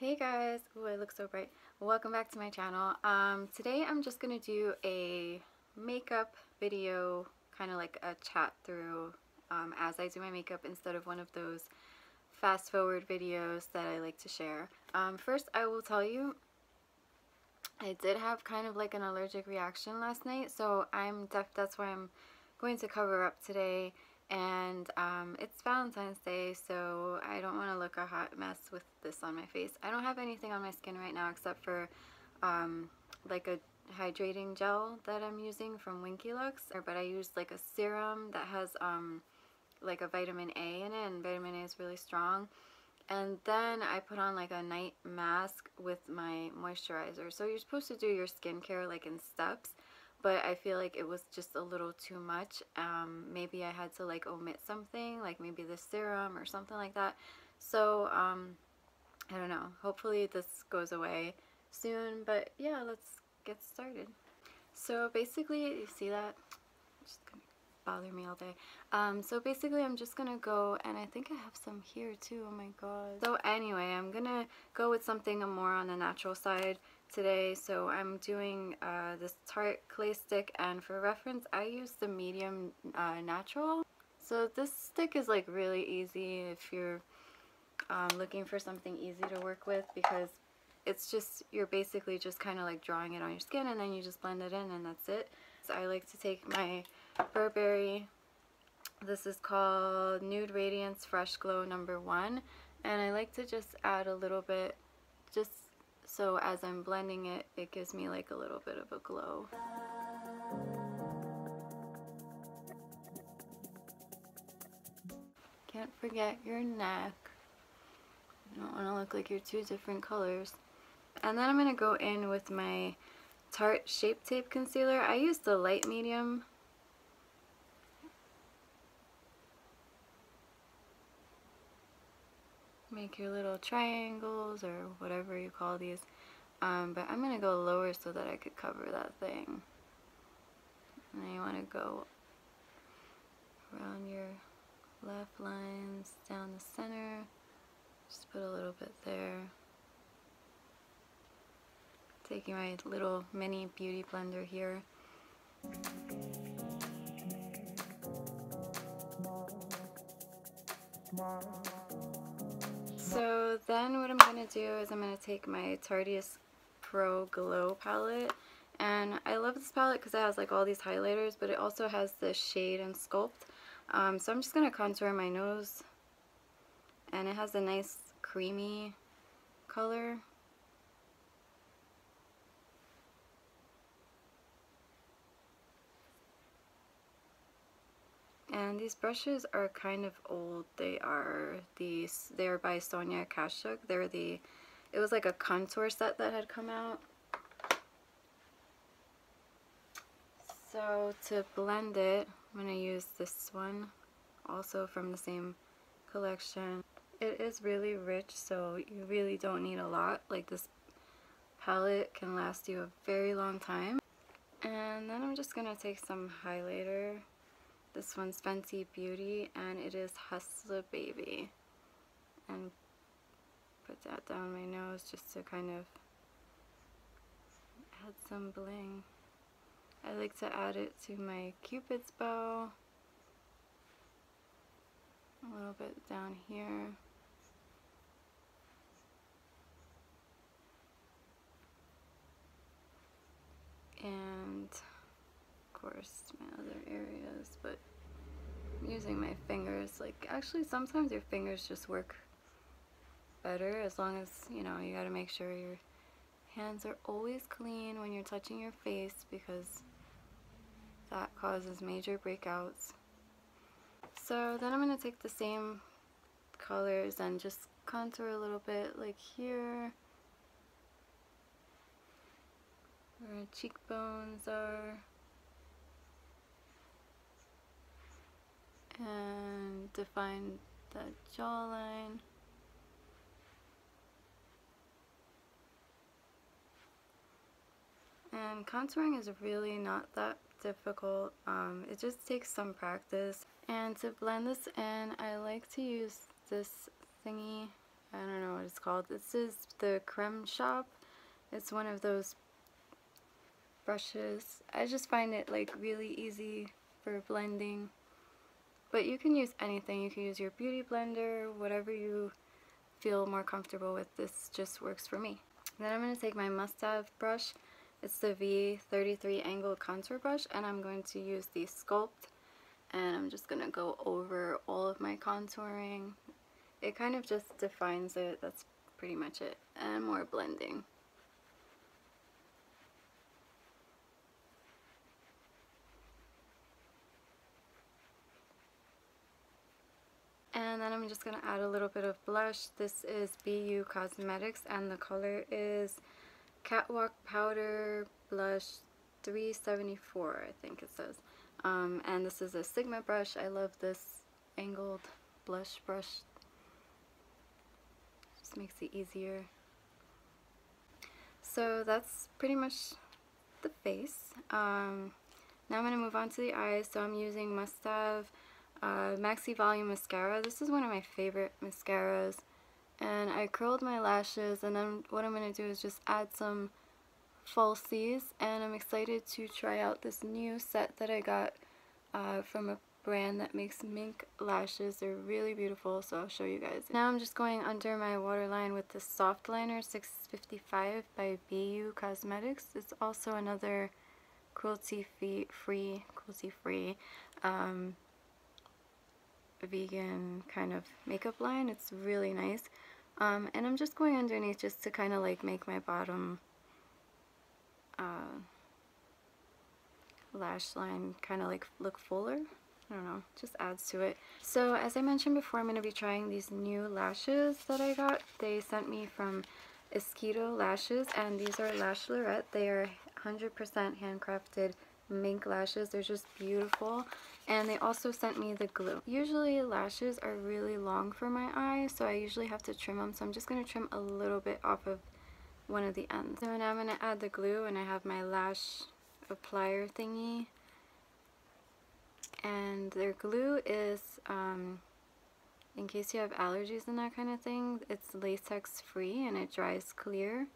Hey guys, oh I look so bright. Welcome back to my channel. Today I'm just gonna do a makeup video, kind of like a chat through as I do my makeup instead of one of those fast forward videos that I like to share. First I will tell you I did have kind of like an allergic reaction last night, so that's why I'm going to cover up today. And it's Valentine's Day, so I don't want to look a hot mess with this on my face. I don't have anything on my skin right now except for like a hydrating gel that I'm using from Winky Lux, but I used like a serum that has like a vitamin A in it, and vitamin A is really strong. And then I put on like a night mask with my moisturizer. So you're supposed to do your skincare like in steps, but I feel like it was just a little too much. Maybe I had to like omit something, like maybe the serum or something like that. So I don't know, hopefully this goes away soon, but yeah, let's get started. So basically, you see that? Just gonna bother me all day. So basically I'm just gonna go, and I think I have some here too, oh my god. So anyway, I'm gonna go with something more on the natural side today. So I'm doing this Tarte clay stick, and for reference I use the medium natural. So this stick is like really easy if you're looking for something easy to work with, because it's just, you're basically just kind of like drawing it on your skin and then you just blend it in and that's it. So I like to take my Burberry, this is called Nude Radiance Fresh Glow number 1, and I like to just add a little bit, just so as I'm blending it, it gives me like a little bit of a glow. Can't forget your neck. You don't want to look like you're two different colors. And then I'm going to go in with my Tarte Shape Tape Concealer. I use the light medium. Make your little triangles or whatever you call these. But I'm going to go lower so that I could cover that thing. And then you want to go around your left lines, down the center. Just put a little bit there. Taking my little mini beauty blender here. So then what I'm going to do is I'm going to take my Tarte Pro Glow palette, and I love this palette because it has like all these highlighters, but it also has the shade and sculpt. So I'm just going to contour my nose, and it has a nice creamy color. And these brushes are kind of old. They are by Sonia Kashuk. It was like a contour set that had come out. So to blend it, I'm going to use this one, also from the same collection. It is really rich, so you really don't need a lot. Like, this palette can last you a very long time. And then I'm just going to take some highlighter. This one's Fenty Beauty, and it is Hustler Baby. And put that down my nose just to kind of add some bling. I like to add it to my Cupid's bow. A little bit down here. And of course my other areas, but I'm using my fingers. Like, actually sometimes your fingers just work better, as long as, you know, you gotta make sure your hands are always clean when you're touching your face, because that causes major breakouts. So then I'm gonna take the same colors and just contour a little bit, like here where our cheekbones are, and define that jawline. And contouring is really not that difficult. It just takes some practice. And to blend this in, I like to use this thingy. I don't know what it's called. This is the Creme Shop. It's one of those brushes. I just find it like really easy for blending. But you can use anything. You can use your beauty blender, whatever you feel more comfortable with. This just works for me. Then I'm going to take my must-have brush. It's the V33 angled contour brush, and I'm going to use the Sculpt, and I'm just going to go over all of my contouring. It kind of just defines it. That's pretty much it. And more blending. And then I'm just going to add a little bit of blush. This is BeYu Cosmetics, and the color is Catwalk Powder Blush 374, I think it says. And this is a Sigma brush. I love this angled blush brush. Just makes it easier. So that's pretty much the face. Now I'm going to move on to the eyes. So I'm using Must Have Maxi Volume Mascara. This is one of my favorite mascaras. And I curled my lashes, and then what I'm going to do is just add some falsies, and I'm excited to try out this new set that I got from a brand that makes mink lashes. They're really beautiful, so I'll show you guys. Now I'm just going under my waterline with the Soft Liner 655 by BeYu Cosmetics. It's also another cruelty-free vegan kind of makeup line. It's really nice. And I'm just going underneath just to kind of like make my bottom lash line kind of like look fuller. I don't know, just adds to it. So as I mentioned before, I'm going to be trying these new lashes that I got. They sent me from Esqido lashes, and these are Lash Lorette. They are 100% handcrafted mink lashes. They're just beautiful. And they also sent me the glue. Usually lashes are really long for my eye, so I usually have to trim them. So I'm just going to trim a little bit off of one of the ends. So now I'm going to add the glue, and I have my lash applier thingy. And their glue is, in case you have allergies and that kind of thing, it's latex free and it dries clear.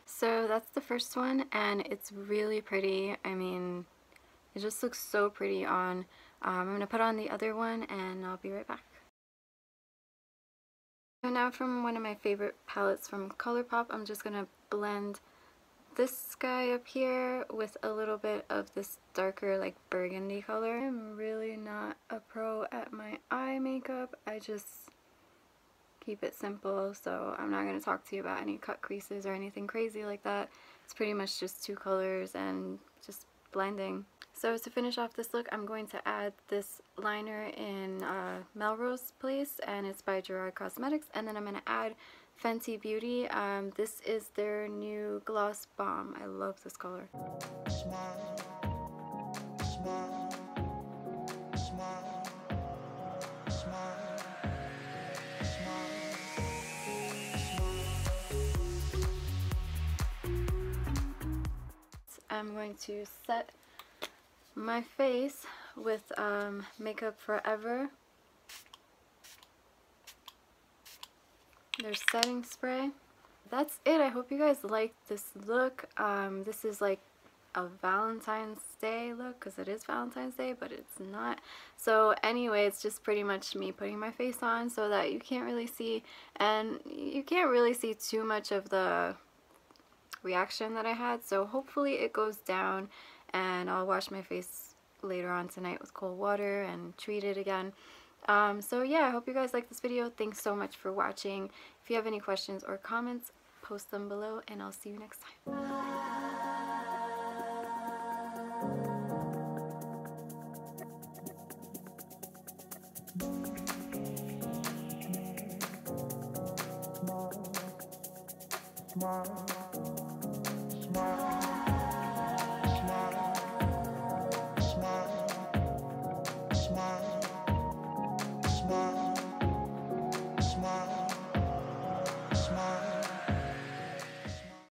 So that's the first one, and it's really pretty. I mean, it just looks so pretty on. I'm going to put on the other one, and I'll be right back. So now from one of my favorite palettes from ColourPop, I'm just going to blend this guy up here with a little bit of this darker like burgundy color. I'm really not a pro at my eye makeup. I just keep it simple, so I'm not going to talk to you about any cut creases or anything crazy like that. It's pretty much just two colors and just blending. So to finish off this look, I'm going to add this liner in Melrose Place, and it's by BeYu Cosmetics, and then I'm going to add Fenty Beauty. This is their new gloss bomb. I love this color. I'm going to set my face with Makeup Forever. Their setting spray. That's it. I hope you guys liked this look. This is like a Valentine's Day look, because it is Valentine's Day, but it's not. So anyway, it's just pretty much me putting my face on so that you can't really see, and you can't really see too much of the reaction that I had. So hopefully it goes down, and I'll wash my face later on tonight with cold water and treat it again. So yeah, I hope you guys like this video. Thanks so much for watching. If you have any questions or comments, post them below, and I'll see you next time.